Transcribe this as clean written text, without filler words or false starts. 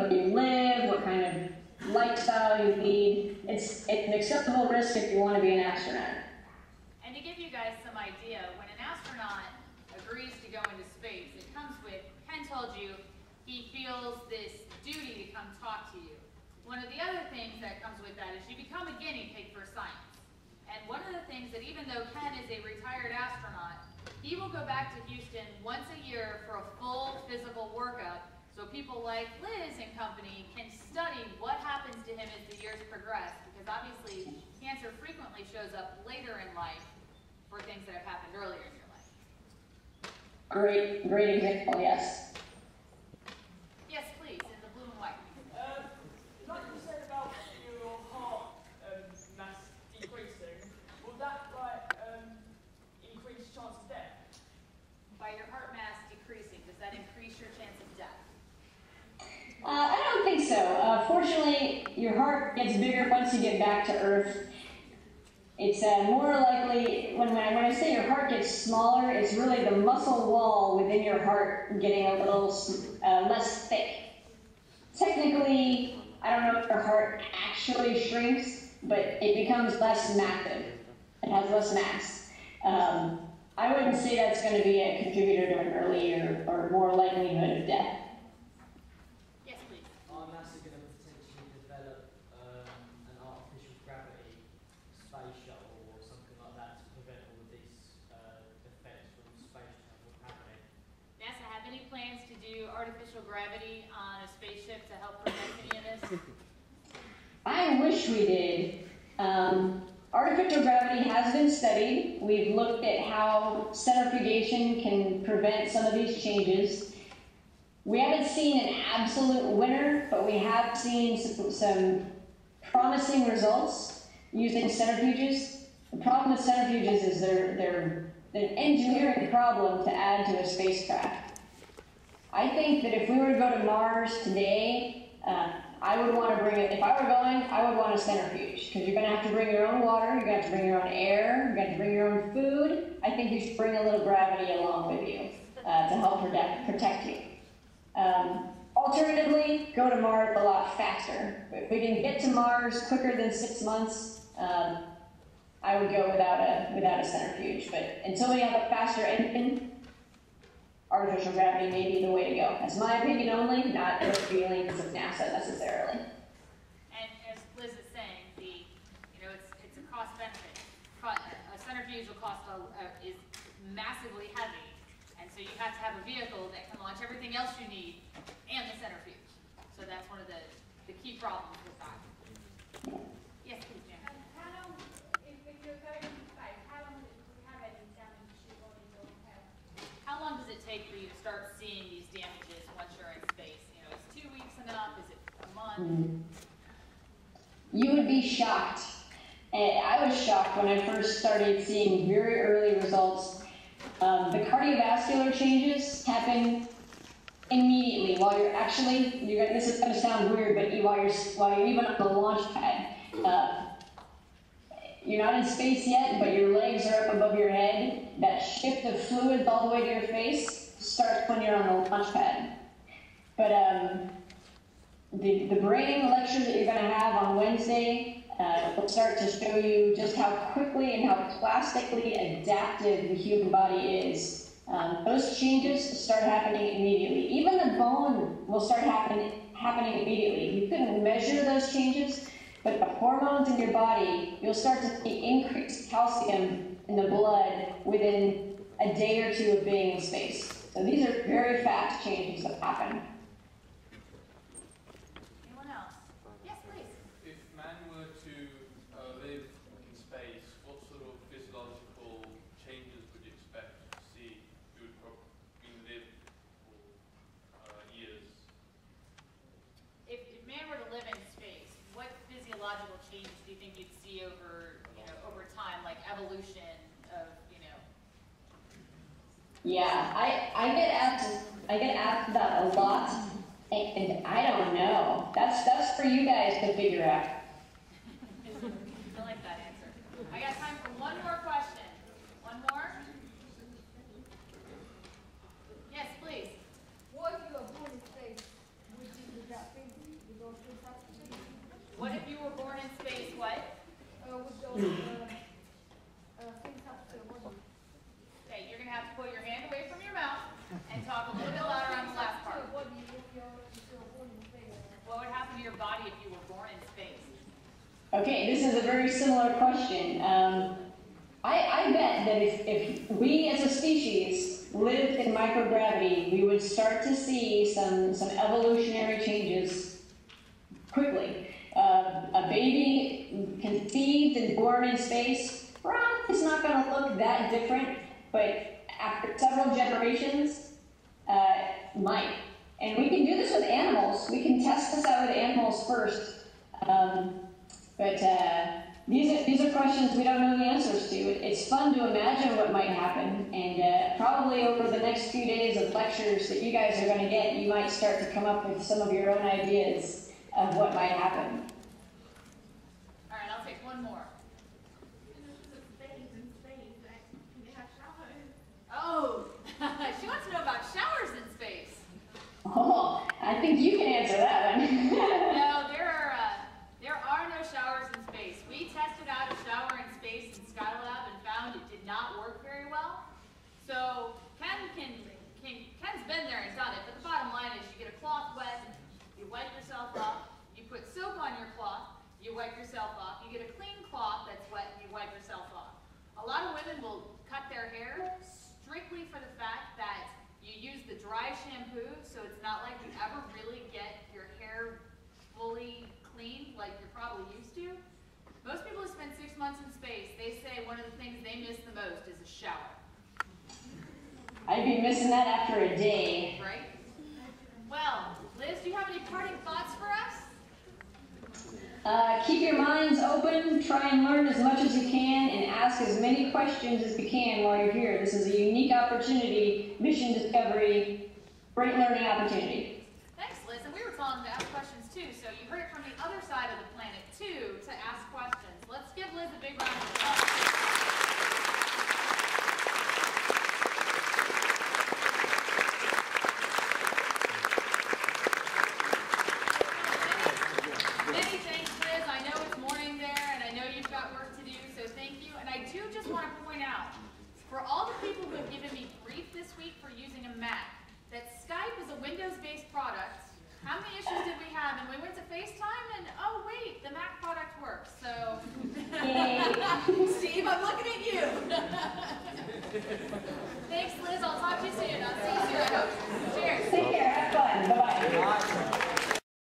where you live, what kind of lifestyle you lead. It's an acceptable risk if you want to be an astronaut. And to give you guys some idea, when an astronaut agrees to go into space, it comes with, Ken told you, he feels this duty to come talk to you. One of the other things that comes with that is you become a guinea pig for science. And one of the things that even though Ken is a retired astronaut, he will go back to Houston once a year for a full physical workup so people like Liz and company can study what happens to him as the years progress, because obviously cancer frequently shows up later in life for things that have happened earlier in your life. Great example, yes. Yes, please, in the blue and white. Like you said about your heart mass decreasing, will that increase chance of death? By your heart mass decreasing, does that increase your chance of death? I don't think so. Fortunately, your heart gets bigger once you get back to Earth. It's more likely, when I say your heart gets smaller, it's really the muscle wall within your heart getting a little less thick. Technically, I don't know if your heart actually shrinks, but it becomes less massive. It has less mass. I wouldn't say that's going to be a contributor to an early or more likelihood of death. Yes, please. Are NASA going to potentially develop an artificial gravity space shuttle or something like that to prevent all of these effects from space travel happening? NASA have any plans to do artificial gravity on a spaceship to help prevent any of this? I wish we did. Artificial gravity has been studied. We've looked at how centrifugation can prevent some of these changes. We haven't seen an absolute winner, but we have seen some promising results using centrifuges. The problem with centrifuges is they're an engineering problem to add to a spacecraft. I think that if we were to go to Mars today, I would want to bring it, if I were going, I would want a centrifuge, because you're going to have to bring your own water, you're going to have to bring your own air, you're going to have to bring your own food. I think you should bring a little gravity along with you to help protect you. Alternatively, go to Mars a lot faster. If we can get to Mars quicker than 6 months, I would go without a centrifuge. But until we have a faster engine, artificial gravity may be the way to go. That's my opinion only, not the feelings of NASA necessarily. And as Liz is saying, it's a cost benefit. A centrifuge will is massively heavy, and so you have to have a vehicle that can launch everything else you need and the centrifuge. So that's one of the key problems with that. Yes, please, Jan. How long, if you're going to space, how long do you have any damage to your body or health? How long does it take for you to start seeing these damages once you're in space? Is 2 weeks enough? Is it a month? You would be shocked. And I was shocked when I first started seeing very early results. The cardiovascular changes happen immediately while you're this is going to sound weird, but while you're even on the launch pad. You're not in space yet, but your legs are up above your head. That shift of fluids all the way to your face starts when you're on the launch pad. But the brain lecture that you're going to have on Wednesday will start to show you just how quickly and how plastically adaptive the human body is. Those changes start happening immediately. Even the bone will start happening immediately. You couldn't measure those changes, but the hormones in your body, you'll start to see increased calcium in the blood within a day or two of being in space. So these are very fast changes that happen. Anyone else? Yes, please. If man were to live in space, what sort of physiological changes would you expect to see? You would probably live for years. If man were to live in space, what physiological changes do you think you'd see over time, like evolution of, Yeah, I get asked that a lot, and I don't know. That's for you guys to figure out. I like that answer. I got time for one more question. One more? Yes, please. What if you were born in space? Would you do that thing? your kids have to be? What if you were born in space? What? With those things up to your body. Okay, you're going to have to put your hand away from your mouth and talk a little bit louder on the last part. What What would happen to your body if you were born in space? Okay, this is a very similar question. I bet that if we as a species lived in microgravity, we would start to see some evolutionary changes quickly. A baby conceived and born in space, probably it's not going to look that different, but after several generations, might. And we can do this with animals. We can test this out with animals first. These are questions we don't know the answers to. It's fun to imagine what might happen, and probably over the next few days of lectures that you guys are going to get, you might start to come up with some of your own ideas of what might happen. All right, I'll take one more. Oh, she wants to know about showers in space. Oh, I think you can answer that one. No, there are no showers in space. We tested out a shower in space in Skylab and found it did not work very well. So Ken's been there and done it, but the bottom line is you get a cloth wet, you wipe yourself off, you put soap on your cloth, you wipe yourself off, you get a clean cloth that's wet and you wipe yourself off. A lot of women will cut their hair strictly for the fact that you use the dry shampoo, so it's not like you ever really get your hair fully cleaned like you're probably used to. Most people who spend 6 months in space, they say one of the things they miss the most is a shower. I'd be missing that after a day. Right? Well, Liz, do you have any parting thoughts for us? Keep your minds open, try and learn as much as you can, and ask as many questions as you can while you're here. This is a unique opportunity, mission discovery, great learning opportunity. Thanks, Liz. And we were telling them to ask questions too, so you heard it from the other side of the planet too, to ask questions. Let's give Liz a big round of applause. Many thanks, Liz. I know it's morning there, and I know you've got work to do, so thank you. And I do just want to point out, for all the people who have given me grief this week for using a Mac, that Skype is a Windows-based product. How many issues did we have? And we went to FaceTime, and oh wait, the Mac product works. So, Steve, I'm looking at you. Thanks, Liz. I'll talk to you soon. I'll see you soon, I hope. Cheers. Take care. Have fun. Bye-bye.